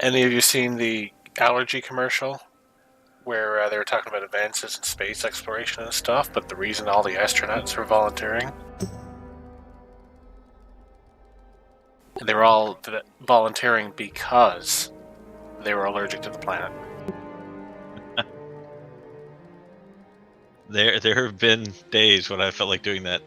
Any of you seen the allergy commercial where they were talking about advances in space exploration and stuff, but the reason all the astronauts were volunteering? They were all volunteering because they were allergic to the planet. There have been days when I felt like doing that.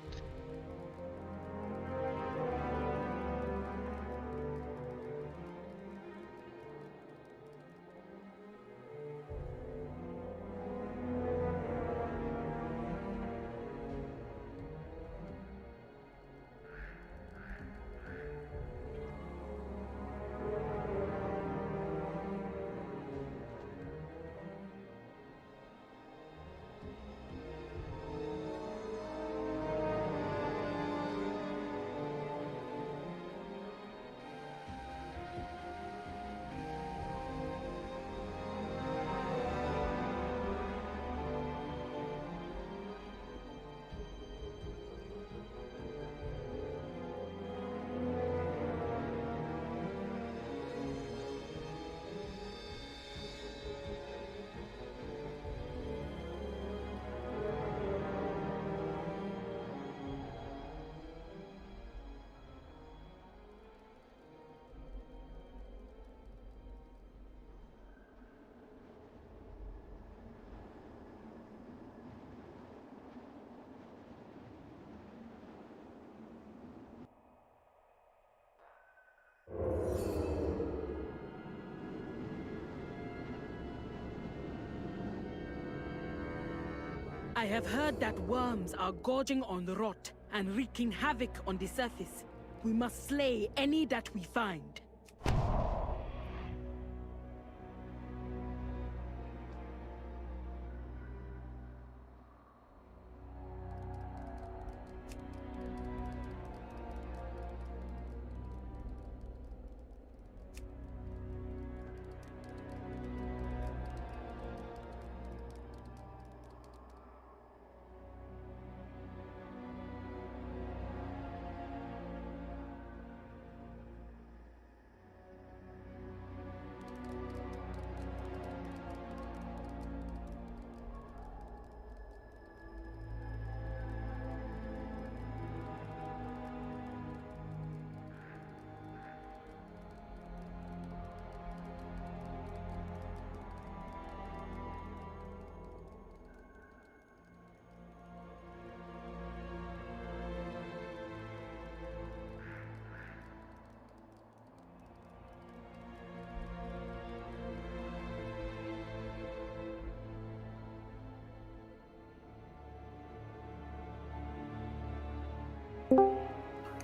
I have heard that worms are gorging on the rot and wreaking havoc on the surface. We must slay any that we find.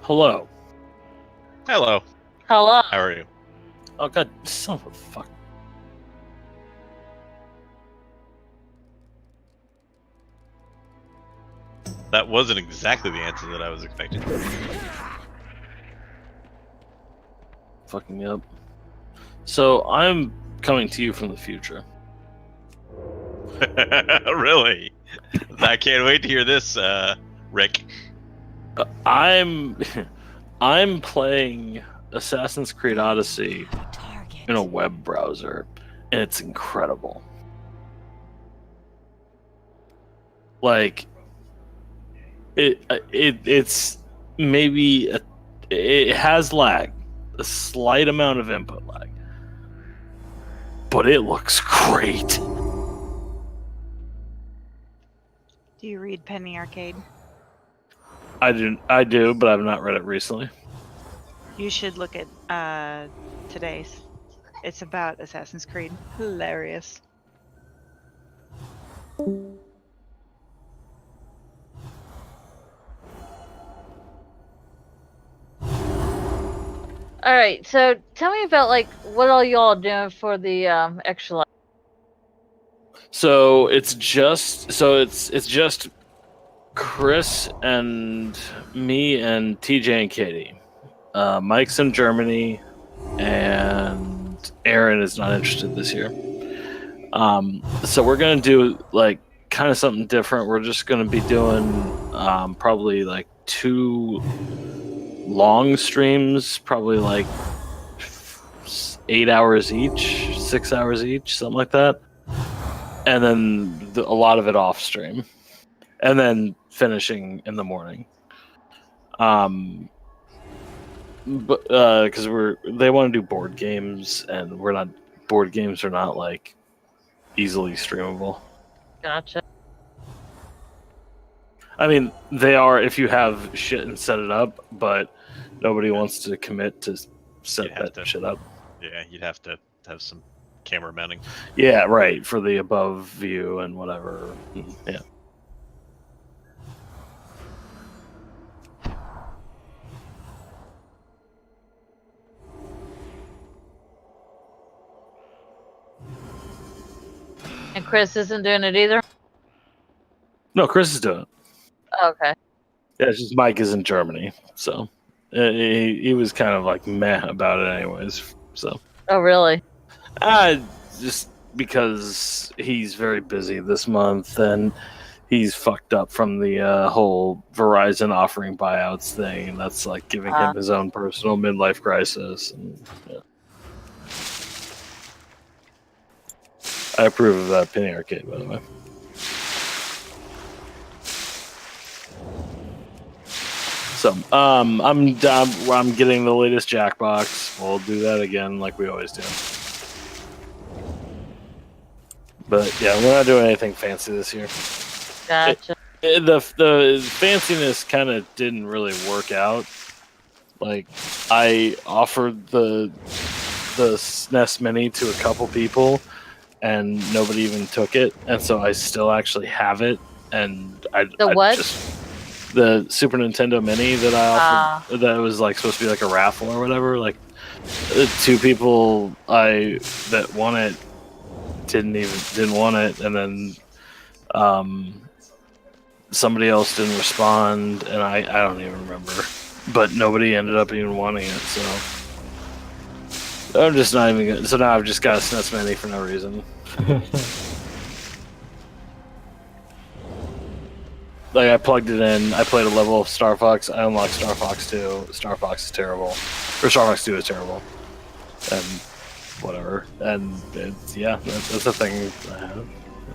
Hello. Hello. Hello. How are you? Oh god, son of a fuck. That wasn't exactly the answer that I was expecting. Fucking me up. So I'm coming to you from the future. Really? I can't wait to hear this, Rick. I'm playing Assassin's Creed Odyssey in a web browser, and it's incredible. Like it's maybe it has lag, a slight amount of input lag, but it looks great. Do you read Penny Arcade? I do, but I've not read it recently. You should look at today's. It's about Assassin's Creed. Hilarious. All right, so tell me about like what all y'all doing for the extra life. So it's just Chris and me and TJ and Katie. Mike's in Germany, and Aaron is not interested this year. So we're gonna do like kind of something different. We're just gonna be doing probably like 2 long streams, probably like 8 hours each, 6 hours each, something like that. And then a lot of it off stream. And then finishing in the morning. But because they want to do board games, and board games are not like easily streamable. Gotcha. I mean, they are if you have shit and set it up, but nobody wants to commit to set that shit up. Yeah, you'd have to have some camera mounting. Yeah, right, for the above view and whatever. Yeah. And Chris isn't doing it either? No, Chris is doing it. Okay. Yeah, it's just Mike is in Germany, so he was kind of like meh about it anyways. So. Oh, really? Just because he's very busy this month, and he's fucked up from the whole Verizon offering buyouts thing, and that's like giving him his own personal midlife crisis. And, yeah. I approve of that Penny Arcade, by the way. So, I'm getting the latest Jackbox. We'll do that again, like we always do. But yeah, we're not doing anything fancy this year. Gotcha. The fanciness kind of didn't really work out. Like, I offered the SNES Mini to a couple people, and nobody even took it, and so I still actually have it. And the Super Nintendo Mini that I offered, that was like supposed to be like a raffle or whatever. Like, two people that won it didn't want it, and then somebody else didn't respond, and I don't even remember, but nobody ended up even wanting it. So I'm just not even good. So now I've just got a SNES Mini for no reason. Like, I plugged it in, I played a level of Star Fox, I unlocked Star Fox 2. Star Fox is terrible. Or Star Fox 2 is terrible. And whatever. And that's the thing I have.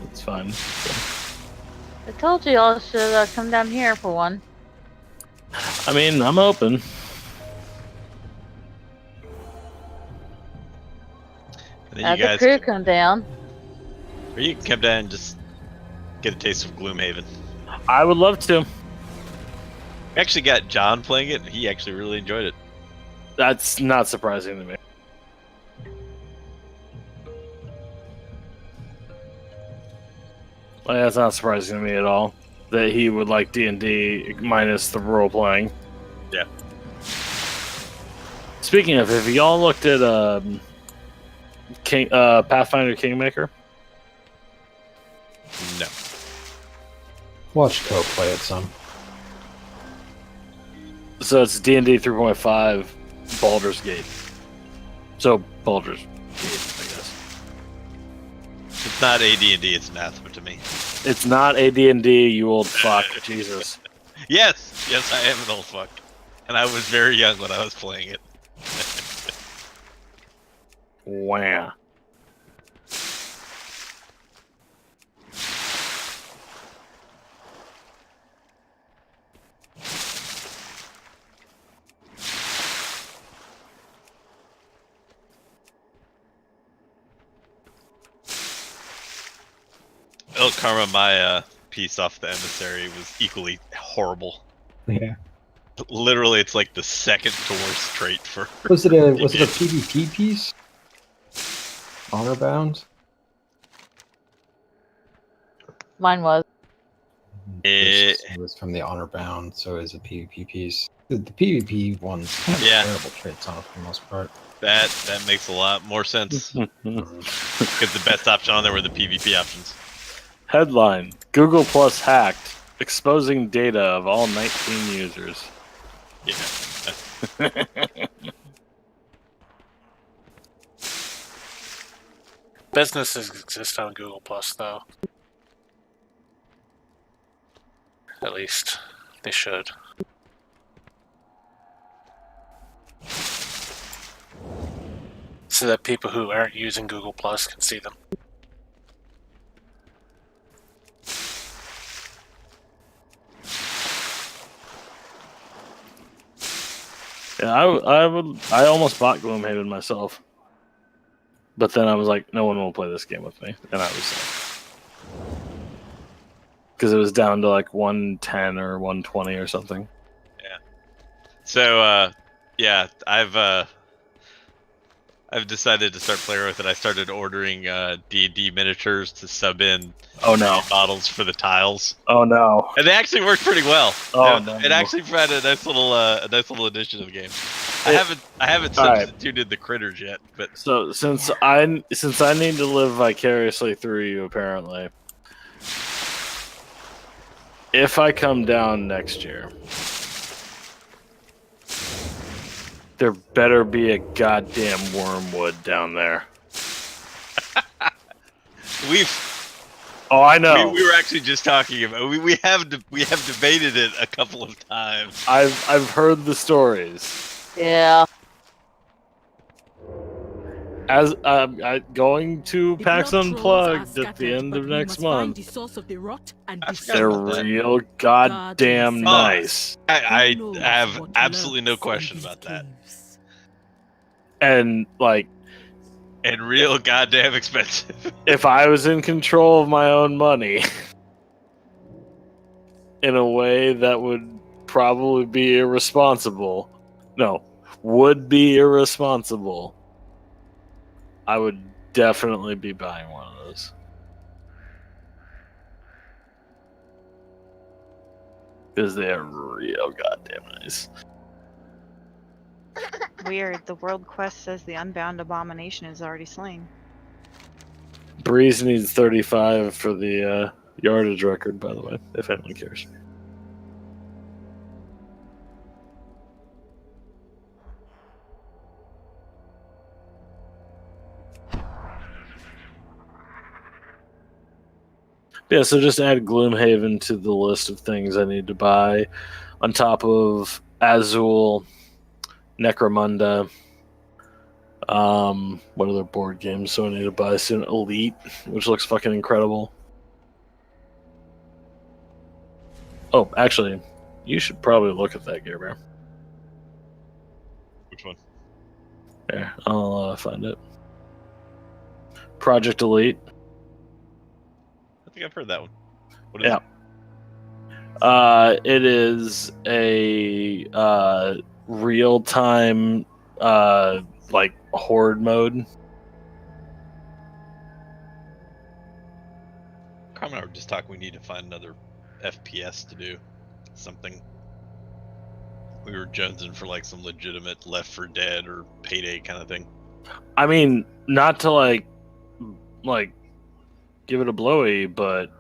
It's fine. So. I told you y'all should come down here for one. I mean, I'm open. And then Have you guys the crew come down. Or you can come down and just get a taste of Gloomhaven. I would love to. We actually got John playing it, and he actually really enjoyed it. That's not surprising to me. Like, that's not surprising to me at all. That he would like D&D minus the role playing. Yeah. Speaking of, have y'all looked at Pathfinder Kingmaker? No. Watch Co play it some. So it's D&D 3.5 Baldur's Gate. So Baldur's Gate, I guess. It's not AD&D, it's anathema to me. It's not AD&D, you old fuck. Jesus. Yes, I am an old fuck. And I was very young when I was playing it. Wow. El Karma, my piece off the emissary, was equally horrible. Yeah. Literally, it's like the second to worst trait for. Was it a PvP piece? Honor bound? Mine was. It was from the Honor bound, so it's a PvP piece. The PvP ones have terrible traits on it for the most part. That makes a lot more sense. Because the best option on there were the PvP options. Headline: Google Plus hacked, exposing data of all 19 users. Yeah. Businesses exist on Google Plus, though. At least they should. so that people who aren't using Google Plus can see them. Yeah, I almost bought Gloomhaven myself, but then I was like, no one will play this game with me, and I was sad because it was down to like 110 or 120 or something. Yeah. So yeah, I've decided to start playing with it. I started ordering D&D miniatures to sub in bottles for the tiles. Oh no! And they actually work pretty well. Oh no! It actually provided a nice little addition to the game. I haven't substituted the critters yet, but so since I need to live vicariously through you, apparently, if I come down next year, there better be a goddamn wormwood down there. Oh, I know. We were actually just talking about we have debated it a couple of times. I've heard the stories. Yeah. As going to PAX Unplugged at the end of next month. They're real goddamn nice. I have absolutely no question about that. And like, and real goddamn expensive. If I was in control of my own money, in a way that would probably be irresponsible, would be irresponsible, I would definitely be buying one of those. Because they are real goddamn nice. Weird. The World Quest says the Unbound Abomination is already slain. Breeze needs 35 for the yardage record, by the way, if anyone cares. Yeah, so just add Gloomhaven to the list of things I need to buy, on top of Azul, Necromunda. What other board games do I need to buy soon? Elite, which looks fucking incredible. Oh, actually, you should probably look at that, Gear Bear. Which one? There, I'll find it. Project Elite. I think I've heard that one. What is it? It is a real-time like horde mode. Carmen and I were just talking. We need to find another FPS to do something. We were jonesing for like some legitimate Left 4 Dead or Payday kind of thing. I mean, not to like give it a blowy, but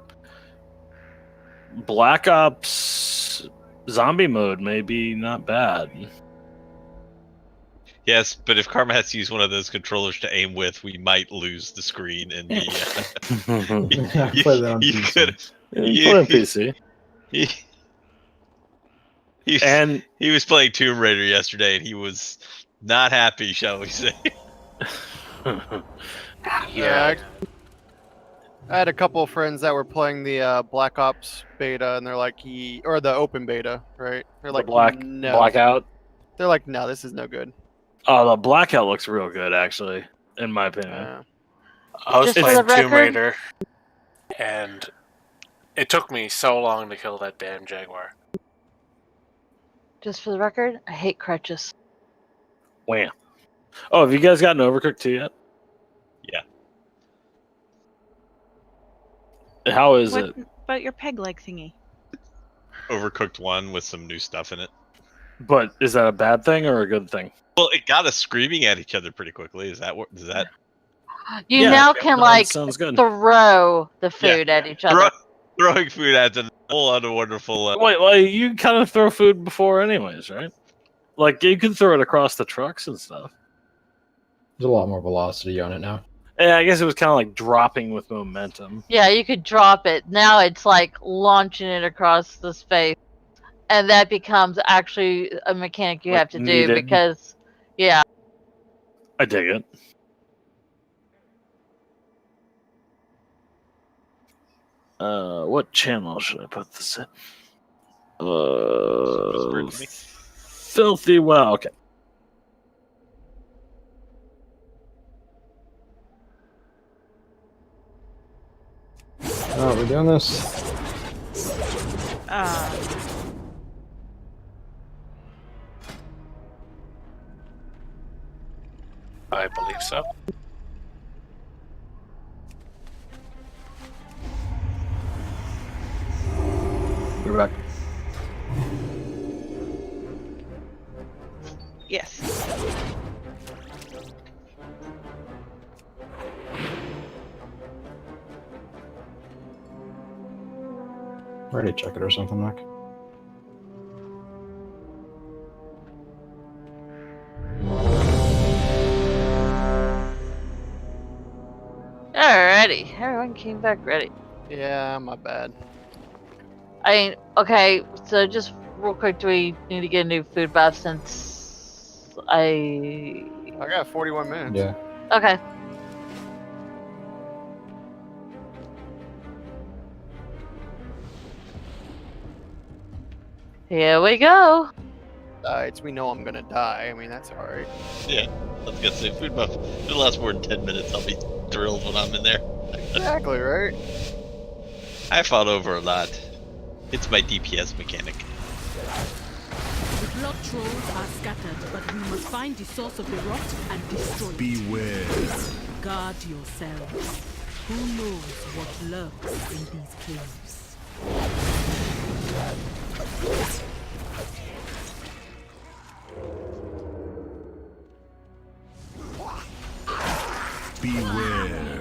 Black Ops zombie mode may be not bad. Yes, but if Karma has to use one of those controllers to aim with, we might lose the screen and the. Play that on PC. Play on PC. He was playing Tomb Raider yesterday, and he was not happy, shall we say? Yeah, I had a couple of friends that were playing the Black Ops beta, and they're like, or the open beta, right? They're like, no. Blackout. They're like, no, this is no good. Oh, the Blackout looks real good, actually, in my opinion. I was playing Tomb Raider, and it took me so long to kill that damn Jaguar. Just for the record, I hate crutches. Wham. Oh, have you guys gotten Overcooked 2 yet? Yeah. How is it? About your peg leg thingy? Overcooked 1 with some new stuff in it. But is that a bad thing or a good thing? Well, it got us screaming at each other pretty quickly. Is that? You now can throw the food at each other. Throwing food at a whole other wonderful. Wait, well, you kind of throw food before, anyways, right? Like you can throw it across the trucks and stuff. There's a lot more velocity on it now. Yeah, I guess it was kind of like dropping with momentum. Yeah, you could drop it. Now it's like launching it across the space. And that becomes actually a mechanic you have to do because, yeah. I dig it. What channel should I put this in? Filthy well. Okay. Oh, we're doing this. I believe so. We're back. Yes. Ready to check it or something, Nick? Alrighty, everyone came back ready. Yeah, my bad. Okay, so just real quick, do we need to get a new food buff since I got 41 minutes. Yeah. Okay. Here we go. We know I'm gonna die. I mean, that's alright. Yeah, I was gonna say food buff. If it lasts more than 10 minutes, I'll be thrilled when I'm in there. Exactly, right? I fought over a lot. It's my DPS mechanic. The blood trolls are scattered, but we must find the source of the rot and destroy it. Beware. Guard yourselves. Who knows what lurks in these caves? Beware.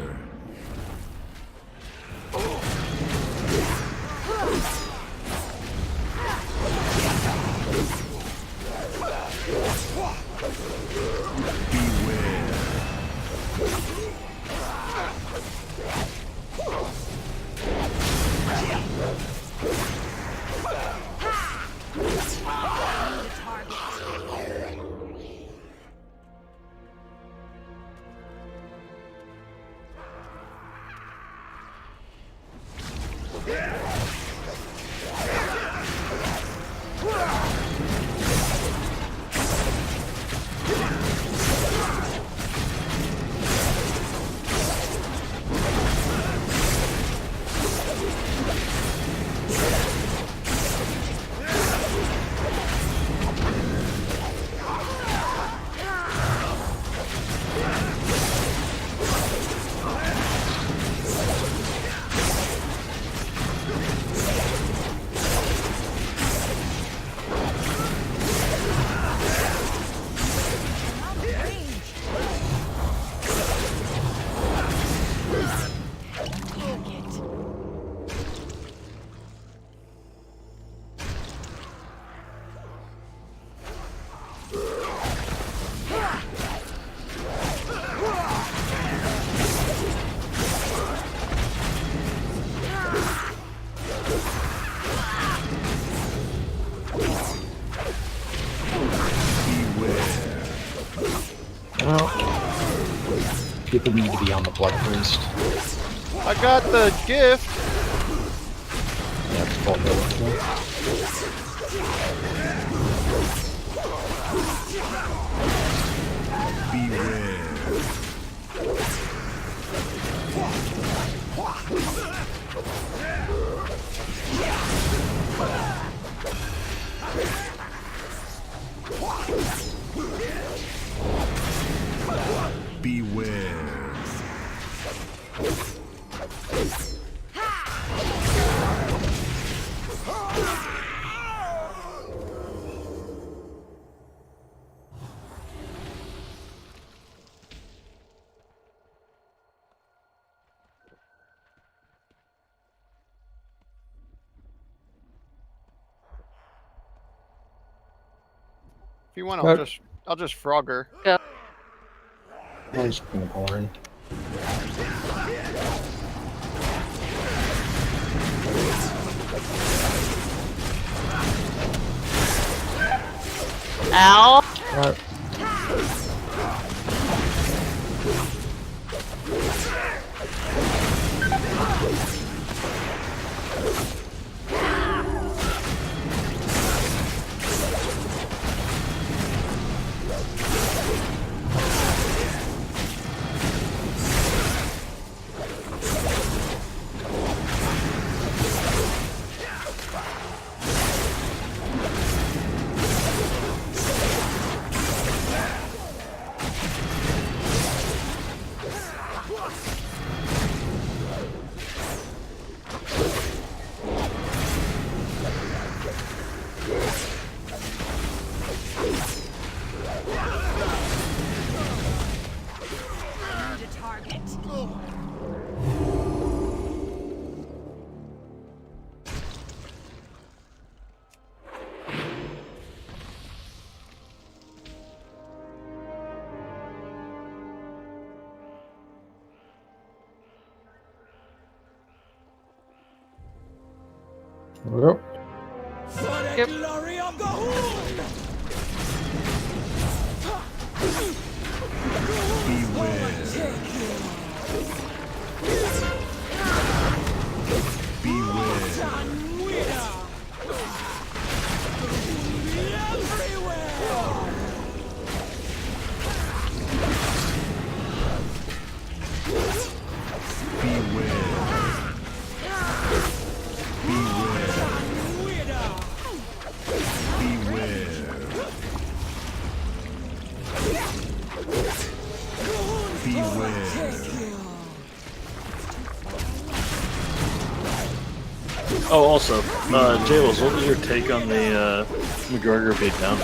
People need to be on the blood priest. I got the gift. Yeah, it's called the Beware. Beware. If you want, What? I'll just frog her. Go. I'm just gonna pull her in. Ow. What? Well, Yep. Glory of the Horde! Beware. Oh, also, Jails, what was your take on the McGregor beatdown?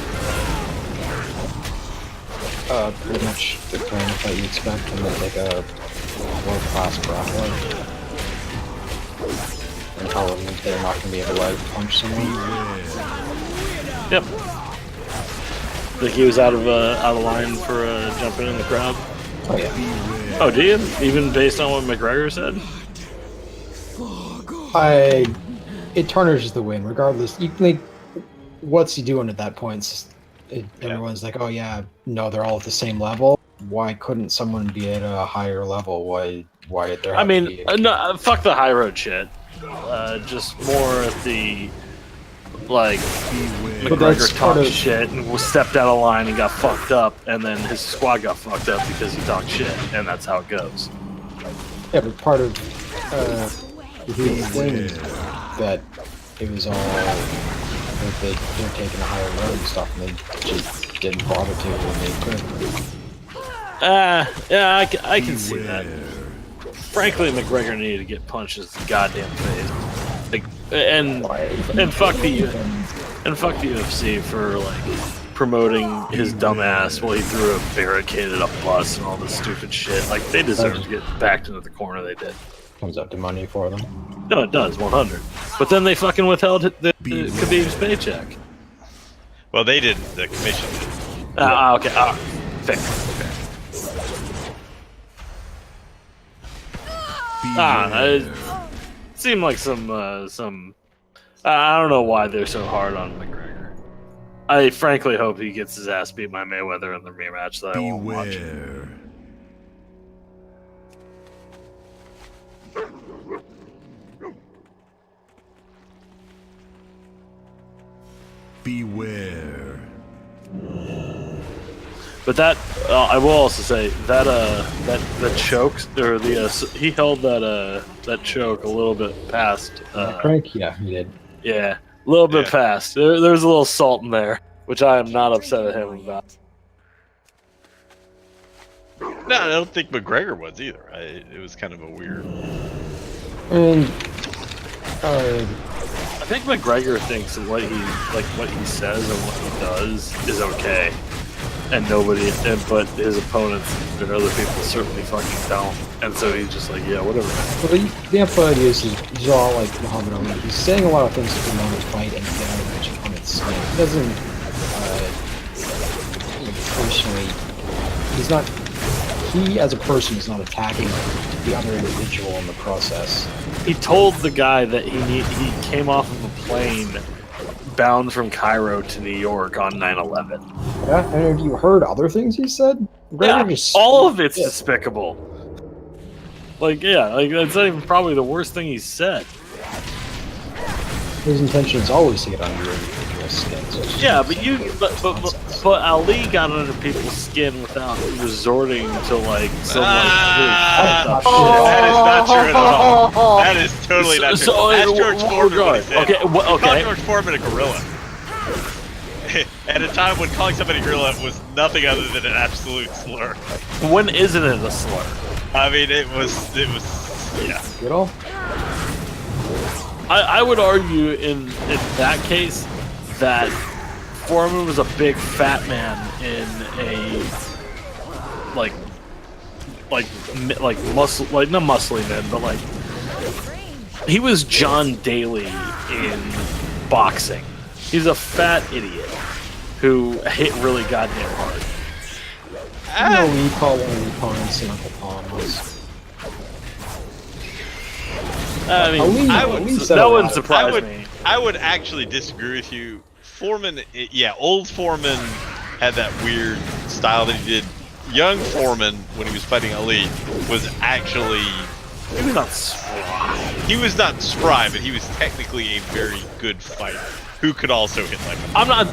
Pretty much the kind of fight you expect from like a world-class grappler. And telling them they're not going to be able to punch someone. Yep. Like he was out of line for jumping in the crowd. Oh yeah. Oh, do you? Even based on what McGregor said? It tarnishes the win, regardless. You think, what's he doing at that point? Everyone's like, oh yeah, no, they're all at the same level. Why couldn't someone be at a higher level? Why there? I mean, no, fuck the high road shit. Just more at the like McGregor talked shit and stepped out of line and got fucked up, and then his squad got fucked up because he talked shit, and that's how it goes. Yeah, but part of he explained that it was all that they're taking a higher road and stuff, and they just didn't bother to when they could. Yeah, I can see that. Frankly, McGregor needed to get punched in the goddamn face. Like, and fuck the UFC for like promoting his dumbass while he threw a barricade at a bus and all this stupid shit. Like they deserve to get backed into the corner they did. Comes up to money for them. No, it does, 100. But then they fucking withheld the Khabib's paycheck. Well, they didn't. The commission did. Okay. Fair. It seemed like some. I don't know why they're so hard on McGregor. I frankly hope he gets his ass beat by Mayweather in the rematch that I won't watch. Beware. But that I will also say that that choke or he held that choke a little bit past. Crank, yeah, he did. Yeah, a little bit past. There's a little salt in there, which I am not upset at him about. No, I don't think McGregor was either. It was kind of a weird. I think McGregor thinks that what he says and what he does is okay, and but his opponents and other people certainly fucking don't, and so he's just like, yeah, whatever. Well, the amplitude is he's all like Muhammad Ali. He's saying a lot of things to promote his fight and get out of his opponent's skin. He doesn't personally. He's not. He as a person is not attacking the other individual in the process. He told the guy that he came off of a plane bound from Cairo to New York on 9/11. Yeah, and have you heard other things he said? All of it's despicable. Like, that's not even probably the worst thing he said. His intention is always to get under your individual skin. So but Ali got under people's skin without resorting to like some That is not true at all. That is totally not true. That's George Foreman what he said. Okay. Called George Foreman a gorilla. At a time when calling somebody a gorilla was nothing other than an absolute slur. When isn't it a slur? I mean, it was, yeah. Good all. I would argue in that case that Foreman was a big fat man in a like muscle, like not muscly man, but like he was John Daly in boxing. He's a fat idiot who hit really goddamn hard. We call one of the opponents an Uncle Tom was. I mean, that wouldn't surprise me. I would actually disagree with you. Foreman, old Foreman had that weird style that he did. Young Foreman, when he was fighting Ali, was actually... He was not spry. He was not spry, but he was technically a very good fighter who could also hit like a...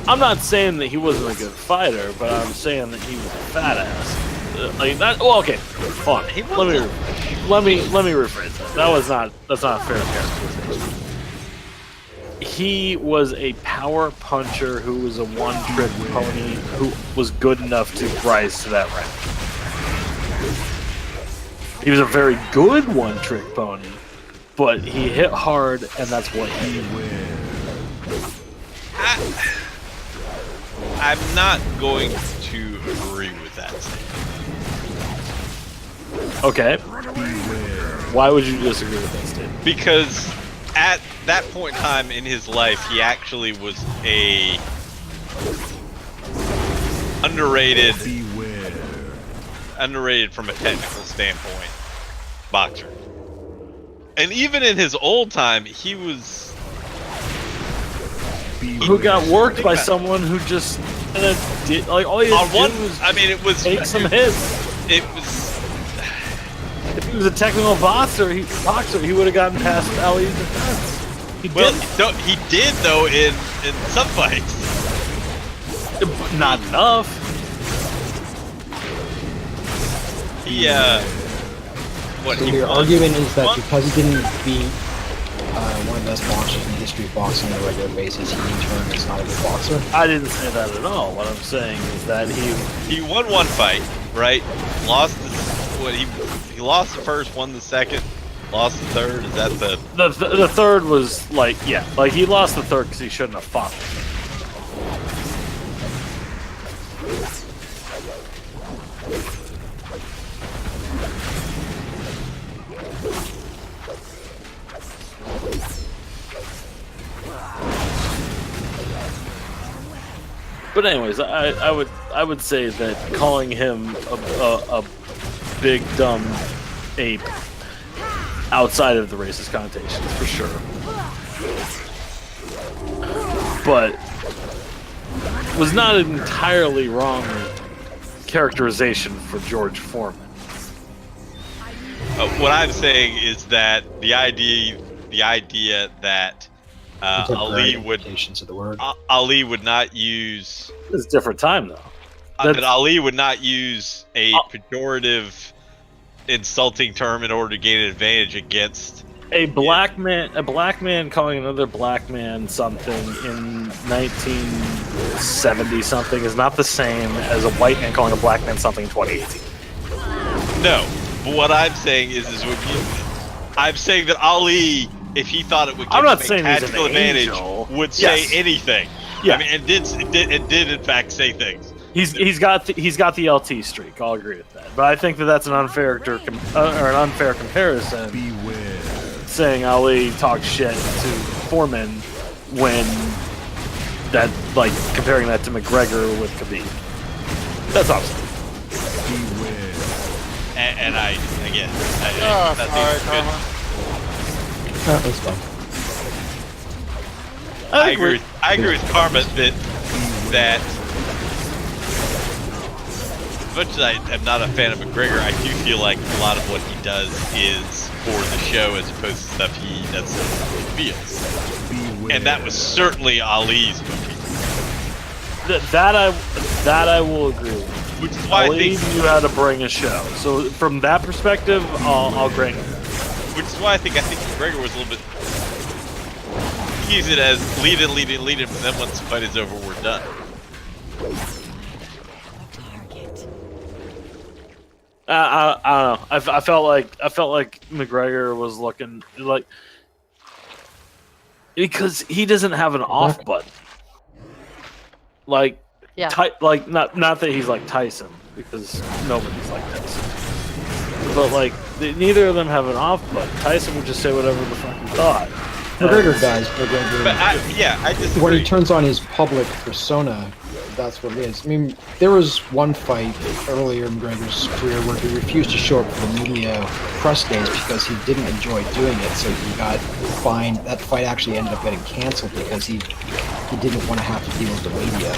I'm not saying that he wasn't a good fighter, but I'm saying that he was a fat ass. Like that. Well, okay. Hold on. Let me rephrase that. That's not a fair characterization. He was a power puncher who was a one-trick pony who was good enough to rise to that rank. He was a very good one-trick pony, but he hit hard, and that's what he I'm not going to agree with that statement. Okay. Why would you disagree with that statement? Because at that point in time in his life, he actually was a underrated from a technical standpoint boxer. And even in his old time, he was... Who got worked by someone who just did, like, all he had to do was take some hits. It was... If he was a technical boxer, he would have gotten past Ali's defense. He did though in some fights. Not enough. Your argument is that because he didn't beat one of the best boxers in the history of boxing on a regular basis, he in turn is not a good boxer? I didn't say that at all. What I'm saying is that he won one fight, right? Lost he lost the first, won the second, lost the third. Is that the third was like he lost the third because he shouldn't have fought. But anyways, I would say that calling him a big dumb ape outside of the racist connotations for sure, but was not an entirely wrong characterization for George Foreman. What I'm saying is that the idea that Ali would not use... It's a different time, though. That Ali would not use a pejorative, insulting term in order to gain an advantage against a black man. A black man calling another black man something in 1970 something is not the same as a white man calling a black man something in 2018. No, but what I'm saying is I'm saying that Ali, if he thought it would give him a tactical advantage, would say anything. Yeah, I mean, and did in fact say things. He's got the LT streak. I'll agree with that. But I think that's an unfair comparison. Beware. Saying Ali talked shit to Foreman when that, like, comparing that to McGregor with Khabib. That's awesome. Beware. And I That's fine. I agree with Karma that as much as I am not a fan of McGregor, I do feel like a lot of what he does is for the show as opposed to stuff he does feels. And that was certainly Ali's movie. That I will agree with. Which is why Ali knew how to bring a show. So from that perspective, I'll grant you that. Which is why I think McGregor was a little bit... He used it as lead in, and then once the fight is over, we're done. I don't know. I felt like McGregor was looking like, because he doesn't have an off button. Like, not that he's like Tyson, because nobody's like Tyson. But like, neither of them have an off button. Tyson would just say whatever the fuck he thought. McGregor dies. McGregor, But I disagree. when he turns on his public persona, that's what it is. I mean, there was one fight earlier in McGregor's career where he refused to show up for the media press days because he didn't enjoy doing it, so he got fined. That fight actually ended up getting canceled because he didn't want to have to deal with the media.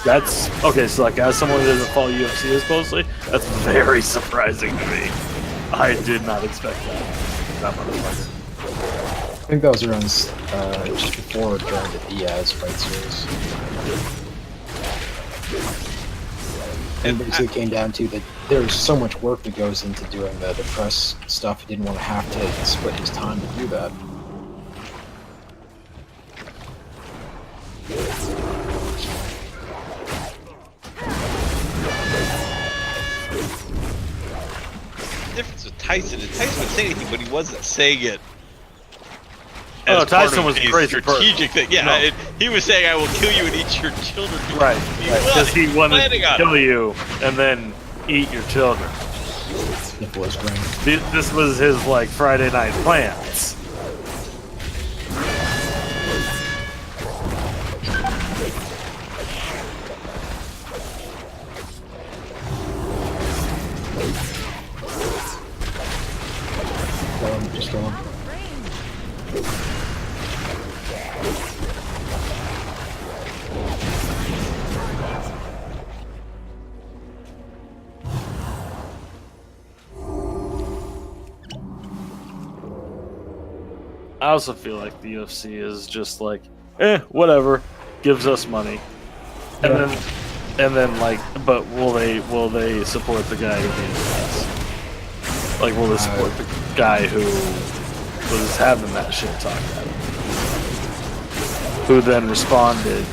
That's okay. So, like, as someone who doesn't follow UFC as closely, that's very surprising to me. I did not expect that motherfucker. I think that was around just before or during the Diaz fight series. And basically came down to that there's so much work that goes into doing the press stuff. He didn't want to have to split his time to do that. The difference with Tyson is Tyson would say anything, but he wasn't saying it. Oh, as Tyson part of was a a crazy strategic person. thing. Yeah, No. he was saying, "I will kill you and eat your children." Right, because he wanted planning to on kill you and then eat your children. It was great. This was his like Friday night plans. Just go on. I also feel like the UFC is just like, whatever, gives us money, and then like, but will they support the guy who needed us? Like, will they support the guy who was having that shit talked at him, who then responded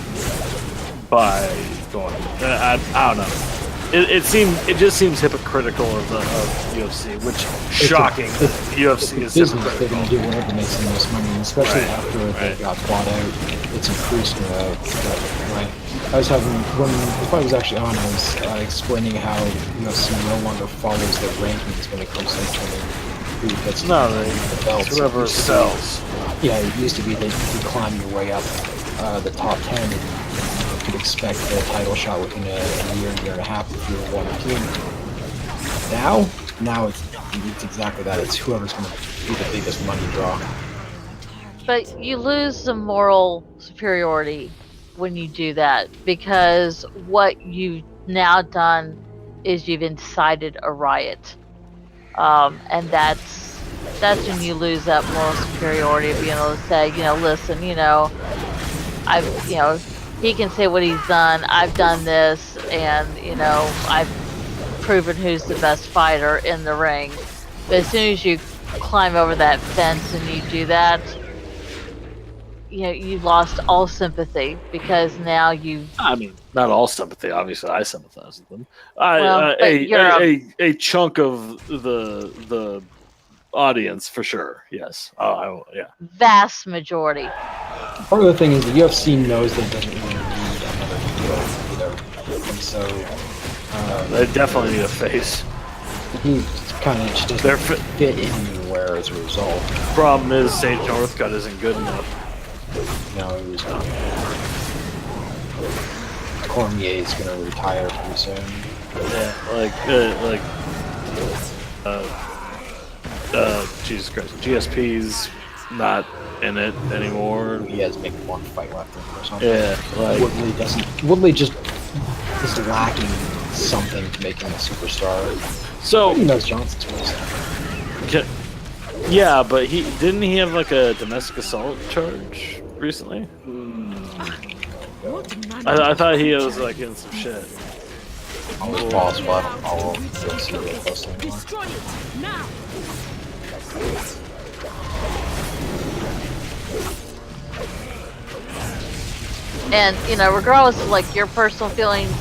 by going, I don't know. It just seems hypocritical of UFC, which shocking. UFC is business. hypocritical. They're going to do whatever makes the most money, especially after they got bought out. It's increased. Right. The fight was actually on. I was explaining how UFC no longer follows their rankings when it comes to determining who gets the belts. Whoever sells. Yeah, it used to be that you could climb your way up the top 10 and you could expect a title shot within a year and a half if you were one team. Now it's exactly that. It's whoever's going to be the biggest money draw. But you lose the moral superiority when you do that, because what you've now done is you've incited a riot, and that's when you lose that moral superiority of being able to say, listen, he can say what he's done, I've done this, and I've proven who's the best fighter in the ring. But as soon as you climb over that fence and you do that, you've lost all sympathy, because now I mean, not all sympathy. Obviously, I sympathize with them. A chunk of the audience, for sure. Yes. Yeah. Vast majority. Part of the thing is the UFC knows that it doesn't really need another hero either, and so they definitely need a face. He kind of just doesn't fit anywhere as a result. Problem is, Sage Northcutt isn't good enough. No, he was not. Cormier is going to retire pretty soon. Yeah, Jesus Christ, GSP's not in it anymore. He has maybe one fight left or something. Yeah, Woodley just is lacking something to make him a superstar. So he knows Johnson's first. Yeah, but he have like a domestic assault charge recently. I thought he was like in some shit. Almost possible. I'll see real close anymore. Destroy it now. And regardless of like your personal feelings,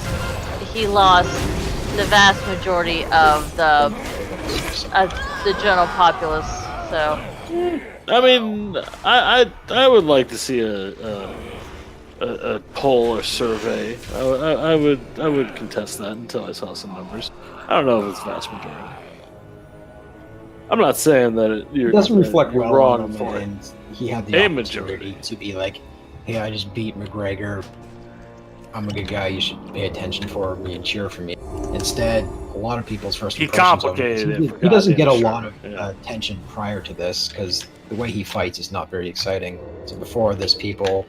he lost the vast majority of the general populace. So, I mean, I would like to see a poll or survey. I would contest that until I saw some numbers. I don't know if it's vast majority. I'm not saying that you're, It doesn't reflect you're well wrong on him, for it. and he had the A opportunity majority. to be like, "Hey, I just beat McGregor. I'm a good guy. You should pay attention for me and cheer for me." Instead, a lot of people's first He impressions of him, complicated it for he doesn't get a goddamn lot of sure, yeah. attention prior to this because the way he fights is not very exciting. So before this, people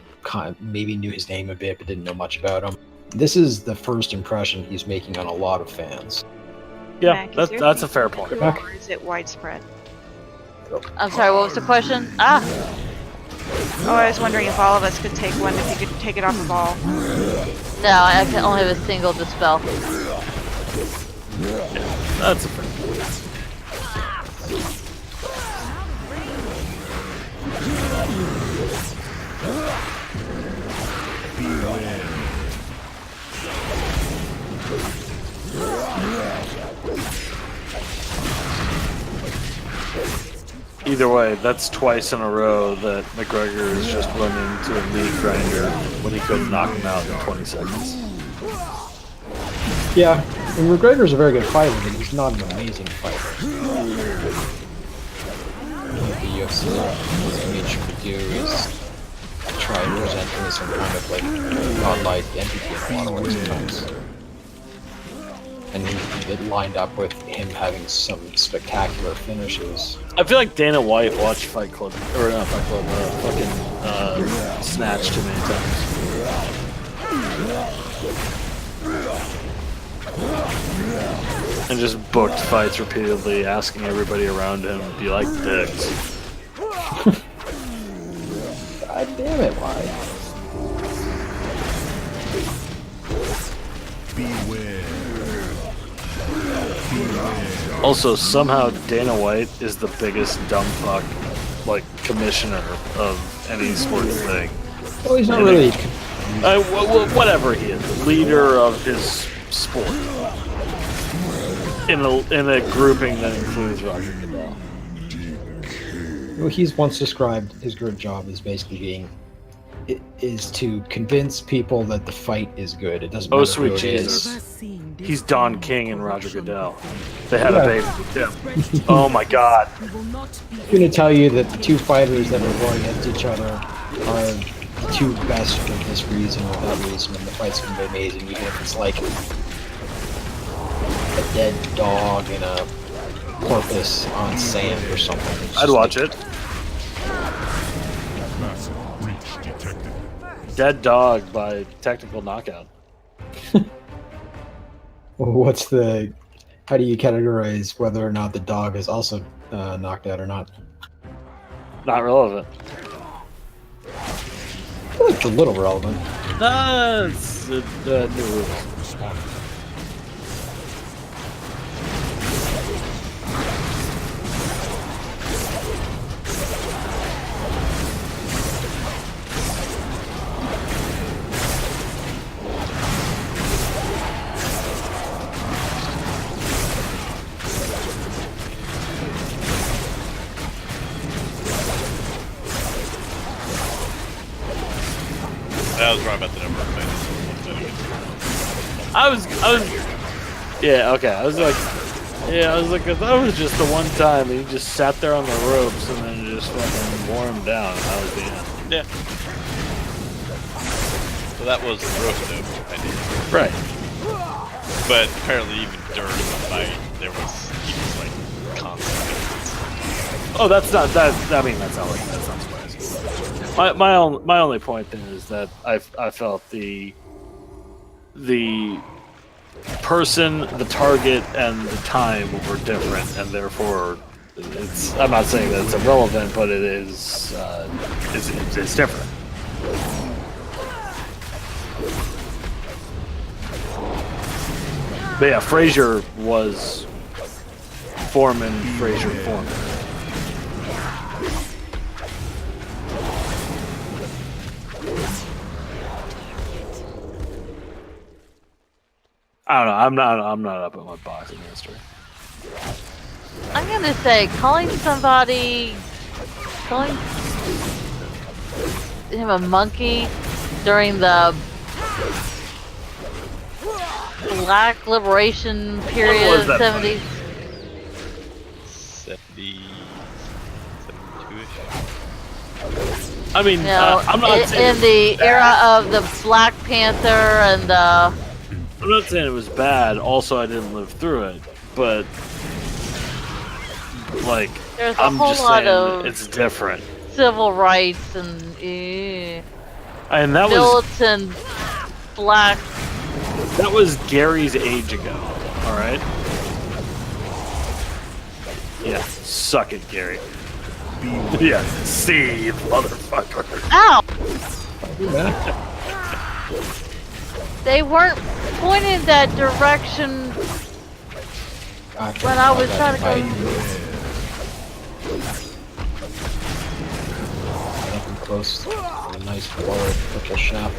maybe knew his name a bit but didn't know much about him. This is the first impression he's making on a lot of fans. Yeah, Mac, is your that's a thing fair point. accurate, or is it widespread? I'm sorry, what was the question? Ah! Oh, I was wondering if all of us could take one, if you could take it off of all. No, I can only have a single dispel. That's a fair point. Either way, that's twice in a row that McGregor is just running to a meat grinder when he could knock him out in 20 seconds. Yeah, and McGregor's a very good fighter, but he's not an amazing fighter. What the UFC has made sure to do is try and present him as some kind of like godlike entity in a lot of ways at times. And it lined up with him having some spectacular finishes. I feel like Dana White watched Fight Club, or not Fight Club, fucking Snatch too many times. And just booked fights repeatedly, asking everybody around him, do you like dicks? God damn it, why? Beware. Also, somehow Dana White is the biggest dumb fuck, like, commissioner of any sports thing. Well, he's not really. Whatever he is, leader of his sport. In a grouping that includes Roger Goodell. Well, he's once described his good job as basically being is to convince people that the fight is good. It doesn't matter Sweet who it Jesus. is. He's Don King and Roger Goodell. They had a baby. Yeah. Oh my god. I'm going to tell you that the two fighters that are going against each other are the two best for this reason or that reason, and the fight's going to be amazing, even if it's like a dead dog in a porpoise on sand or something. I'd watch it. Dead Dog by Technical Knockout. What's the... How do you categorize whether or not the dog is also knocked out or not? Not relevant. I feel like it's a little relevant. It's new rules. I was wrong about the number of minutes. Yeah, okay. I was like, that was just the one time he just sat there on the ropes and then just fucking wore him down. That was the end. Yeah. So that was the rope dope idea. Right. But apparently even during the fight, he was like constant. Oh, that's not surprising. My only point then is that I felt the person, the target, and the time were different, and therefore I'm not saying that it's irrelevant, but it is it's different. But yeah, Frazier was Foreman. I don't know. I'm not up at my boxing history. I'm gonna say calling him a monkey during the Black Liberation period of the 70s. 72-ish. I mean, No, I'm not saying in the era of the Black Panther and the I'm not saying it was bad. Also, I didn't live through it, but like there's a I'm whole just lot saying of it's different. civil rights and And that militant black. was Gary's age ago. All right. Yeah, suck it, Gary. Yeah, see, motherfucker. Ow! They weren't pointing that direction when I was trying to go. Nothing close. A nice forward, purple shaft.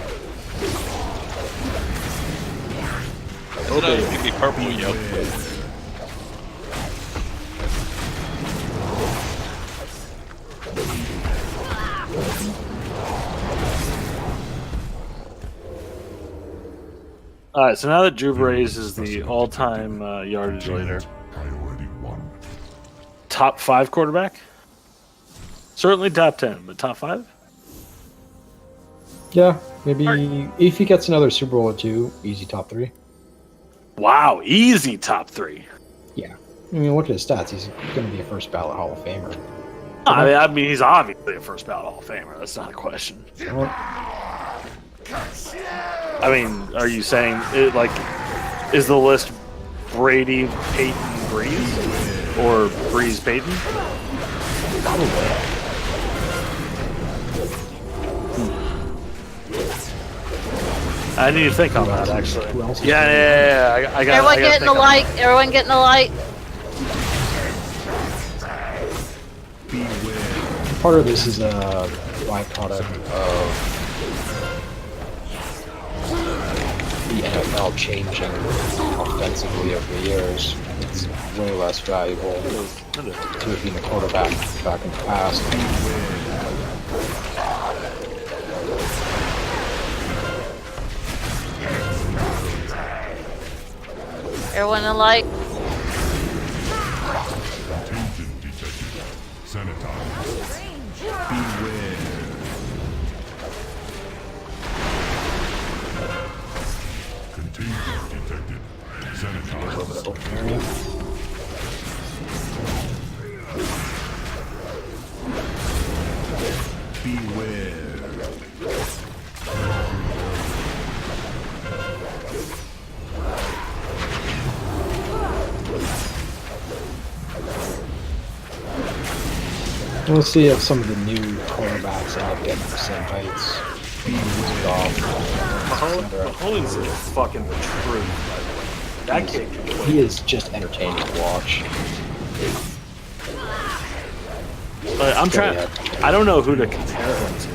Oh, it's gonna be purple, yo. All right, so now that Drew Brees is the all-time yardage leader, top 5 quarterback, certainly top 10, but top 5. Yeah, maybe if he gets another Super Bowl or 2, easy top 3. Wow, easy top 3. Yeah, I mean, look at his stats. He's going to be a first ballot Hall of Famer. I mean, he's obviously a first ballot Hall of Famer. That's not a question. I mean, are you saying it, like, is the list Brady, Peyton, Breeze, or Breeze, Peyton? Probably. I need to think on that, actually. Yeah. I got. Everyone getting the light. Everyone getting the light. Part of this is a byproduct of the NFL changing offensively over the years. It's way less valuable to being a quarterback back in the past. Everyone in light. We'll see if some of the new quarterbacks end up getting the same heights. Mahomes is fucking the truth, by the way. That kid, he is just entertaining to watch. I'm trying. I don't know who to compare him to.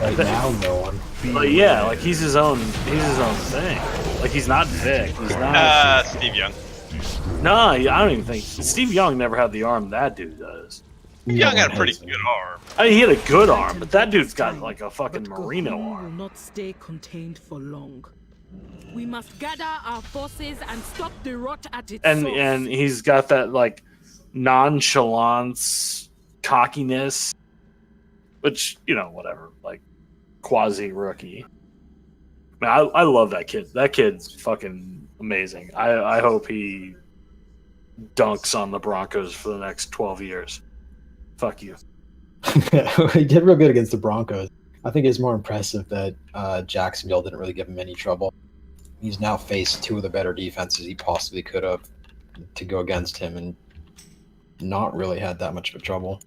Right now, no one. But yeah, like he's his own thing. Like he's not Vic. He's not. Steve Young. No, I don't even think Steve Young never had the arm that dude does. Steve Young had a pretty good arm. I mean, he had a good arm, but that dude's got like a fucking merino will arm. not stay contained for long. We must gather our forces and stop the rot at its source. And he's got that like nonchalance, cockiness, which whatever, like quasi rookie. I love that kid. That kid's fucking amazing. I hope he dunks on the Broncos for the next 12 years. Fuck you. He did real good against the Broncos. I think it's more impressive that Jacksonville didn't really give him any trouble. He's now faced 2 of the better defenses he possibly could have to go against him and not really had that much of a trouble.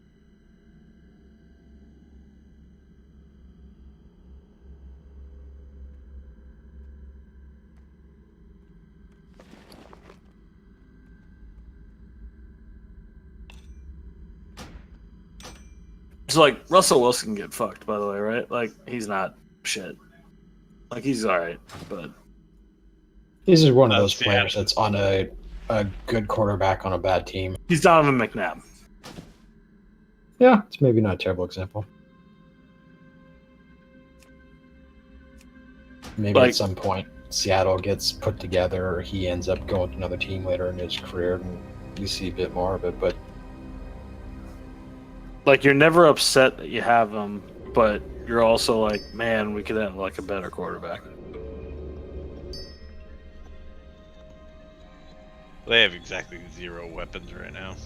So like Russell Wilson can get fucked, by the way, right? Like he's not shit. Like he's all right, but this is one of those players that's on a good quarterback on a bad team. He's Donovan McNabb. Yeah, it's maybe not a terrible example. Maybe at some point Seattle gets put together or he ends up going to another team later in his career and we see a bit more of it, but Like, you're never upset that you have him, but you're also like, man, we could have like a better quarterback. They have exactly 0 weapons right now.